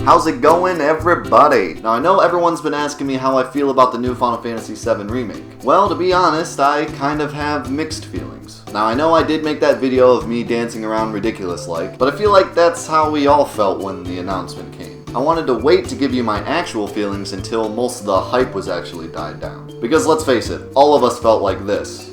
How's it going, everybody? Now, I know everyone's been asking me how I feel about the new Final Fantasy VII Remake. Well, to be honest, I kind of have mixed feelings. Now, I know I did make that video of me dancing around ridiculous-like, but I feel like that's how we all felt when the announcement came. I wanted to wait to give you my actual feelings until most of the hype was actually died down. Because let's face it, all of us felt like this.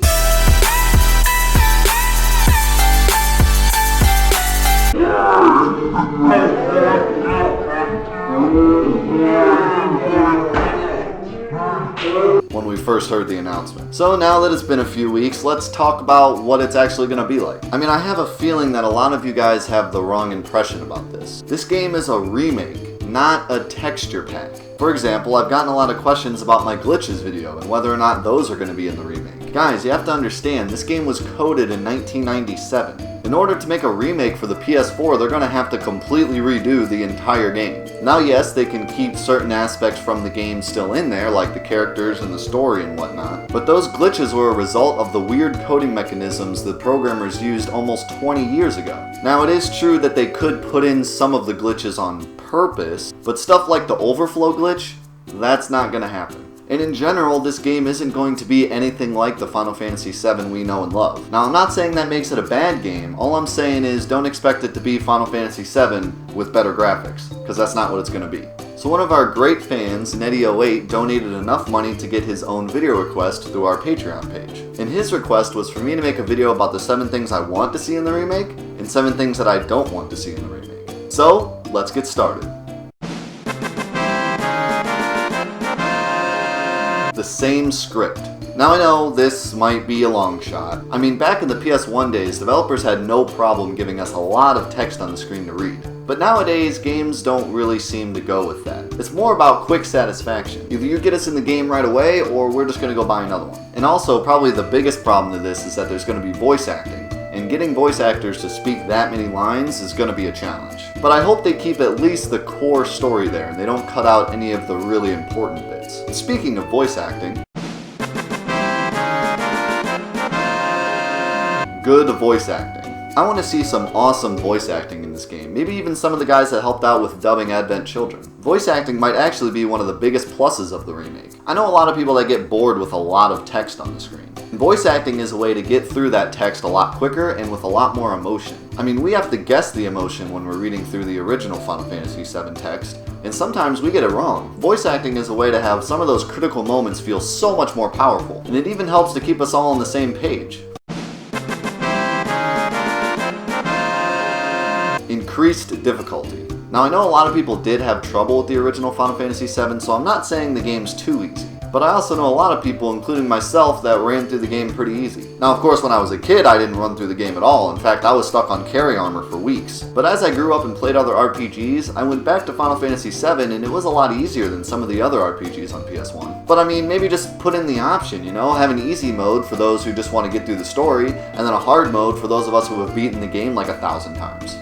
When we first heard the announcement. So now that it's been a few weeks, let's talk about what it's actually going to be like. I mean, I have a feeling that a lot of you guys have the wrong impression about this. This game is a remake, not a texture pack. For example, I've gotten a lot of questions about my glitches video and whether or not those are going to be in the remake. Guys, you have to understand, this game was coded in 1997. In order to make a remake for the PS4, they're going to have to completely redo the entire game. Now yes, they can keep certain aspects from the game still in there, like the characters and the story and whatnot, but those glitches were a result of the weird coding mechanisms the programmers used almost 20 years ago. Now it is true that they could put in some of the glitches on purpose, but stuff like the overflow glitch, that's not going to happen. And in general, this game isn't going to be anything like the Final Fantasy VII we know and love. Now, I'm not saying that makes it a bad game. All I'm saying is don't expect it to be Final Fantasy VII with better graphics, because that's not what it's going to be. So one of our great fans, Netty08, donated enough money to get his own video request through our Patreon page. And his request was for me to make a video about the 7 things I want to see in the remake, and 7 things that I don't want to see in the remake. So, let's get started. The same script. Now I know this might be a long shot. I mean, back in the PS1 days, developers had no problem giving us a lot of text on the screen to read. But nowadays, games don't really seem to go with that. It's more about quick satisfaction. Either you get us in the game right away, or we're just gonna go buy another one. And also, probably the biggest problem to this is that there's gonna be voice acting. And getting voice actors to speak that many lines is going to be a challenge. But I hope they keep at least the core story there and they don't cut out any of the really important bits. And speaking of voice acting, good voice acting. I want to see some awesome voice acting in this game, maybe even some of the guys that helped out with dubbing Advent Children. Voice acting might actually be one of the biggest pluses of the remake. I know a lot of people that get bored with a lot of text on the screen. Voice acting is a way to get through that text a lot quicker and with a lot more emotion. I mean, we have to guess the emotion when we're reading through the original Final Fantasy VII text, and sometimes we get it wrong. Voice acting is a way to have some of those critical moments feel so much more powerful, and it even helps to keep us all on the same page. Increased difficulty. Now I know a lot of people did have trouble with the original Final Fantasy VII, so I'm not saying the game's too easy. But I also know a lot of people, including myself, that ran through the game pretty easy. Now of course when I was a kid I didn't run through the game at all. In fact, I was stuck on carry armor for weeks. But as I grew up and played other RPGs, I went back to Final Fantasy VII and it was a lot easier than some of the other RPGs on PS1. But I mean, maybe just put in the option, you know? Have an easy mode for those who just want to get through the story, and then a hard mode for those of us who have beaten the game like 1,000 times.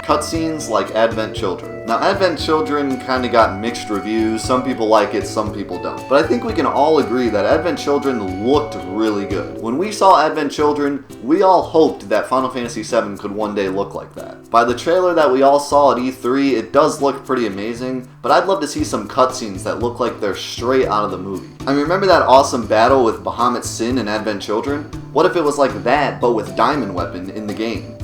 Cutscenes like Advent Children. Now, Advent Children kinda got mixed reviews. Some people like it, some people don't. But I think we can all agree that Advent Children looked really good. When we saw Advent Children, we all hoped that Final Fantasy VII could one day look like that. By the trailer that we all saw at E3, it does look pretty amazing, but I'd love to see some cutscenes that look like they're straight out of the movie. I mean, remember that awesome battle with Bahamut Sin in Advent Children? What if it was like that, but with Diamond Weapon in the game?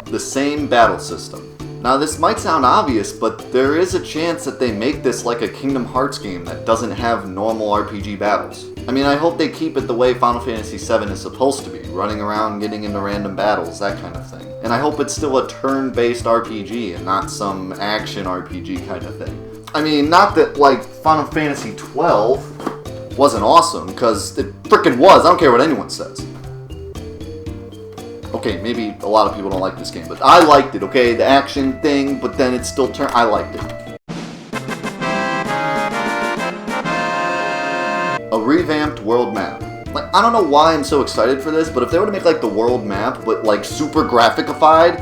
The same battle system. Now this might sound obvious, but there is a chance that they make this like a Kingdom Hearts game that doesn't have normal RPG battles. I mean, I hope they keep it the way Final Fantasy VII is supposed to be, running around, getting into random battles, that kind of thing. And I hope it's still a turn-based RPG and not some action RPG kind of thing. I mean, not that like Final Fantasy XII wasn't awesome, because it frickin' was, I don't care what anyone says. Okay, maybe a lot of people don't like this game, but I liked it, okay? The action thing, but then it still turned... I liked it. A revamped world map. Like, I don't know why I'm so excited for this, but if they were to make, like, the world map, but, like, super graphified,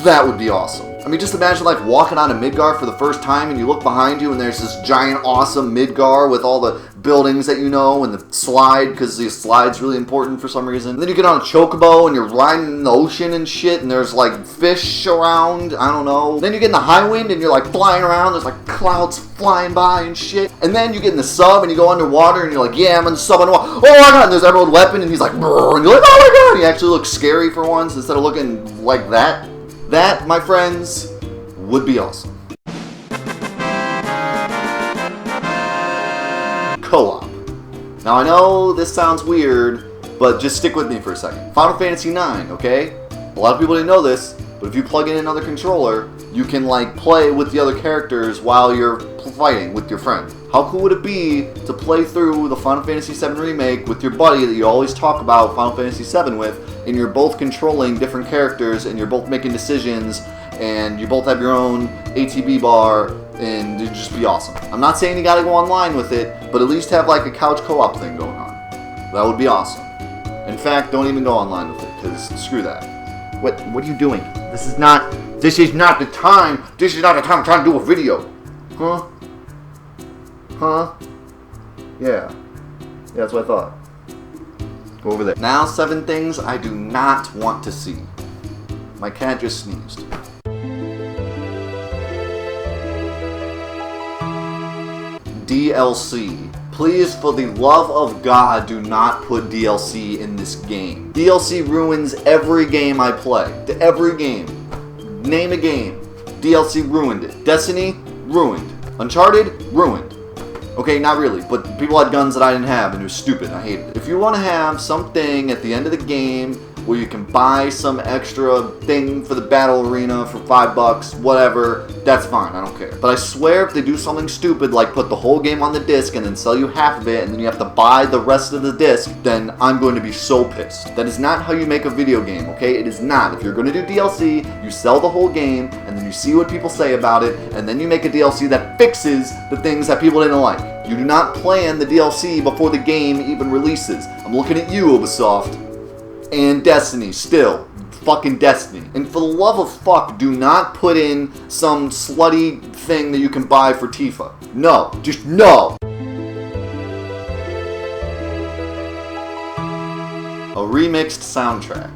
that would be awesome. I mean, just imagine like walking on a Midgar for the first time and you look behind you and there's this giant, awesome Midgar with all the buildings that you know and the slide, because the slide's really important for some reason. And then you get on a chocobo and you're riding in the ocean and shit, and there's like fish around, I don't know. Then you get in the high wind and you're like flying around, there's like clouds flying by and shit. And then you get in the sub and you go underwater and you're like, yeah, I'm in the sub underwater. Oh my god, and there's Emerald Weapon and he's like, brrr, and you're like, oh my god, and he actually looks scary for once instead of looking like that. That, my friends, would be awesome. Co-op. Now I know this sounds weird, but just stick with me for a second. Final Fantasy IX, okay? A lot of people didn't know this, but if you plug in another controller, you can like play with the other characters while you're fighting with your friend. How cool would it be to play through the Final Fantasy VII Remake with your buddy that you always talk about Final Fantasy VII with, and you're both controlling different characters, and you're both making decisions, and you both have your own ATB bar, and it'd just be awesome. I'm not saying you gotta go online with it, but at least have like a couch co-op thing going on. That would be awesome. In fact, don't even go online with it, because screw that. What are you doing? This is not the time. This is not the time I'm trying to do a video. Huh? Huh? Yeah, that's what I thought. Go over there. Now 7 things I do not want to see. My cat just sneezed. DLC. Please, for the love of God, do not put DLC in this game. DLC ruins every game I play. Every game. Name a game. DLC ruined it. Destiny? Ruined. Uncharted? Ruined. Okay, not really, but people had guns that I didn't have, and it was stupid. I hated it. If you want to have something at the end of the game where you can buy some extra thing for the battle arena for $5, whatever, that's fine, I don't care. But I swear if they do something stupid like put the whole game on the disc and then sell you half of it and then you have to buy the rest of the disc, then I'm going to be so pissed. That is not how you make a video game, okay? It is not. If you're going to do DLC, you sell the whole game and then you see what people say about it and then you make a DLC that fixes the things that people didn't like. You do not plan the DLC before the game even releases. I'm looking at you, Ubisoft. And Destiny, still. Fucking Destiny. And for the love of fuck, do not put in some slutty thing that you can buy for Tifa. No. Just no. A remixed soundtrack.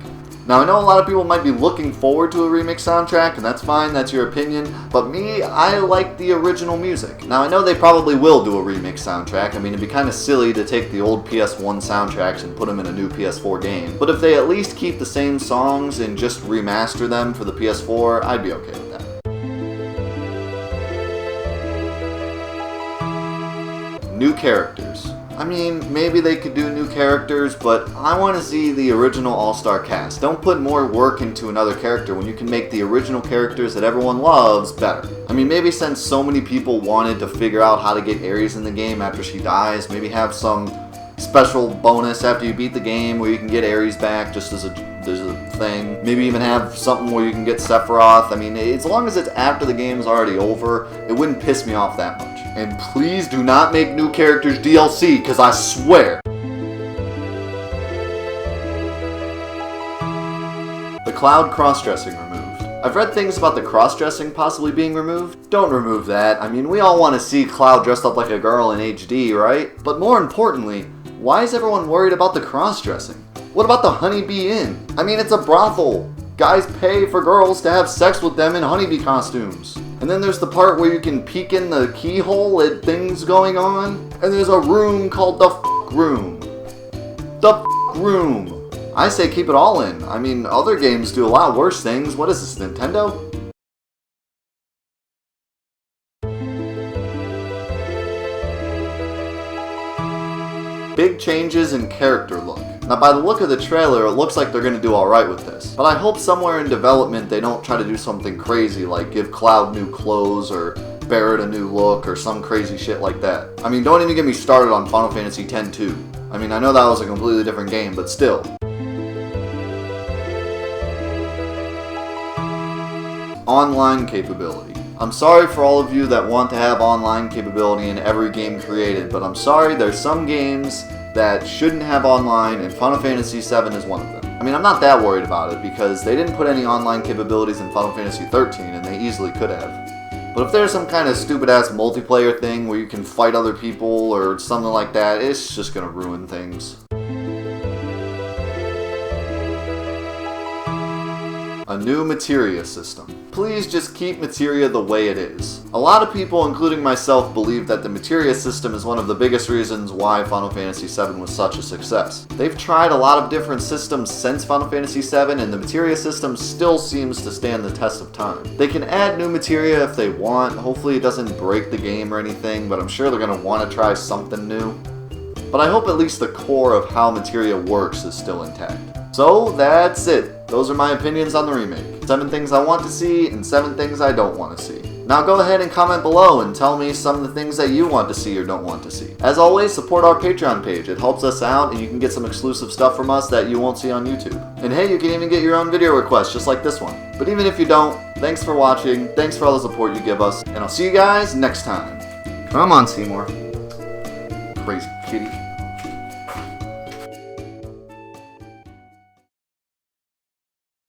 Now, I know a lot of people might be looking forward to a remix soundtrack, and that's fine, that's your opinion, but me, I like the original music. Now, I know they probably will do a remix soundtrack. I mean, it'd be kind of silly to take the old PS1 soundtracks and put them in a new PS4 game, but if they at least keep the same songs and just remaster them for the PS4, I'd be okay with that. New characters. I mean, maybe they could do new characters, but I want to see the original all-star cast. Don't put more work into another character when you can make the original characters that everyone loves better. I mean, maybe since so many people wanted to figure out how to get Ares in the game after she dies, maybe have some special bonus after you beat the game where you can get Ares back just as a thing. Maybe even have something where you can get Sephiroth. I mean, as long as it's after the game's already over, it wouldn't piss me off that much. And please do not make new characters DLC, because I swear. The Cloud cross-dressing removed. I've read things about the cross-dressing possibly being removed. Don't remove that. I mean, we all want to see Cloud dressed up like a girl in HD, right? But more importantly, why is everyone worried about the cross-dressing? What about the Honeybee Inn? I mean, it's a brothel. Guys pay for girls to have sex with them in honeybee costumes. And then there's the part where you can peek in the keyhole at things going on. And there's a room called the room. The room. I say keep it all in. I mean, other games do a lot worse things. What is this, Nintendo? Big changes in character look. Now, by the look of the trailer, it looks like they're going to do alright with this. But I hope somewhere in development they don't try to do something crazy like give Cloud new clothes or Barret a new look or some crazy shit like that. I mean, don't even get me started on Final Fantasy X-2. I mean, I know that was a completely different game, but still. Online capability. I'm sorry for all of you that want to have online capability in every game created, but I'm sorry, there's some games that shouldn't have online, and Final Fantasy VII is one of them. I mean, I'm not that worried about it because they didn't put any online capabilities in Final Fantasy XIII and they easily could have. But if there's some kind of stupid-ass multiplayer thing where you can fight other people or something like that, it's just gonna ruin things. A new Materia system. Please just keep Materia the way it is. A lot of people, including myself, believe that the Materia system is one of the biggest reasons why Final Fantasy VII was such a success. They've tried a lot of different systems since Final Fantasy VII, and the Materia system still seems to stand the test of time. They can add new Materia if they want. Hopefully it doesn't break the game or anything, but I'm sure they're going to want to try something new. But I hope at least the core of how Materia works is still intact. So that's it. Those are my opinions on the remake. 7 things I want to see and 7 things I don't want to see. Now go ahead and comment below and tell me some of the things that you want to see or don't want to see. As always, support our Patreon page. It helps us out and you can get some exclusive stuff from us that you won't see on YouTube. And hey, you can even get your own video requests just like this one. But even if you don't, thanks for watching, thanks for all the support you give us, and I'll see you guys next time. Come on, Seymour. Crazy kitty.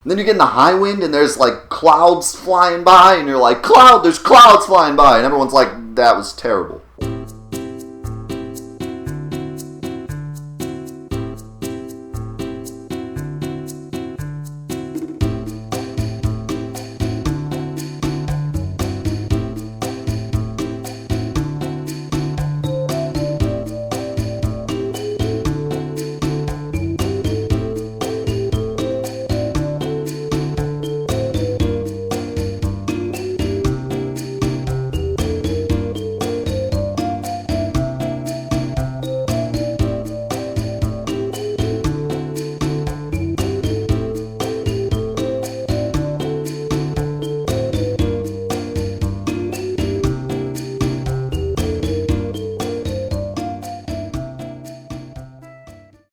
And then you get in the high wind and there's like clouds flying by and you're like, there's clouds flying by, and everyone's like, that was terrible.